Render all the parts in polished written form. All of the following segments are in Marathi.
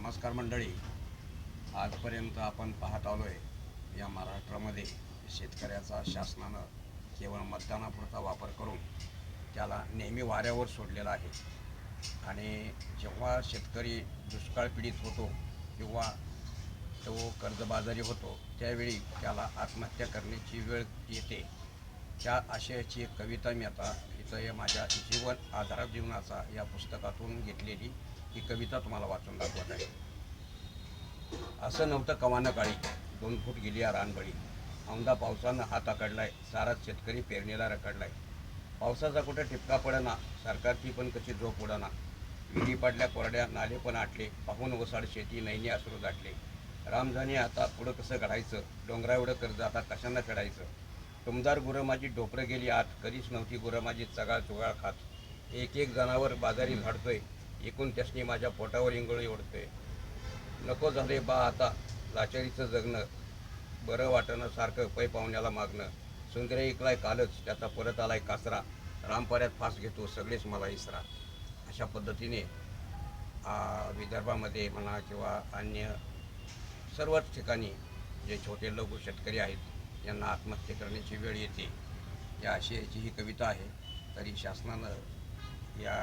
नमस्कार मंडळी. आजपर्यंत आपण पाहत आलो आहे या महाराष्ट्रामध्ये शेतकऱ्याचा शासनानं केवळ मतदानापुरता वापर करून त्याला नेहमी वाऱ्यावर सोडलेला आहे. आणि जेव्हा शेतकरी दुष्काळ पीडित होतो किंवा तो कर्जबाजारी होतो त्यावेळी त्याला आत्महत्या करण्याची वेळ येते. त्या आशयाची एक कविता मी आता इथं या माझ्या जीवन आधार जीवनाचा या पुस्तकातून घेतलेली ही कविता तुम्हाला वाचून दाखवत आहे. असं नव्हतं कवानं काळी, 2 फूट गेली या रानबळी. औंधा पावसानं हात आकडलाय, साराच शेतकरी पेरणीला रखडलाय. पावसाचा कुठे ठिपका पडना, सरकारची पण कशी झोप उडना. विहिरी पडल्या कोरड्या, नाले पण आटले, पाहून ओसाड शेती नैनी अश्रू दाटले. रामधानी आता पुढं कसं घडायचं, डोंगरा एवढं कर्ज आता कशानं फेडायचं. टुमदार गुरं माझी डोपरं गेली आत, कधीच नव्हती गुरं माझी चगाळ चुगाळ खात. एक एक जनावर बाजारी झाडतोय, एकूण त्यासनी माझ्या पोटावर इंगळी ओढतोय. नको झाले बा आता लाचारीचं जगणं, बरं वाटणं सारखं पै पाहुण्याला मागणं. सुंदरे ऐकलाय कालच, त्याचा परत आलाय कासरा. रामपर्यात फास घेतो सगळेच मला इसरा. अशा पद्धतीने विदर्भामध्ये म्हणा किंवा अन्य सर्वच ठिकाणी जे छोटे लघु शेतकरी आहेत यांना आत्महत्या करण्याची वेळ येते, या आशयाची ही कविता आहे. तरी शासनानं या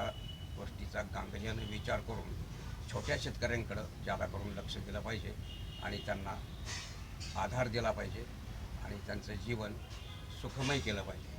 गोष्टीचा गांभीर्याने विचार करून छोट्या शेतकऱ्यांकडं जादा करून लक्ष दिलं पाहिजे आणि त्यांना आधार दिला पाहिजे आणि त्यांचं जीवन सुखमय केलं पाहिजे.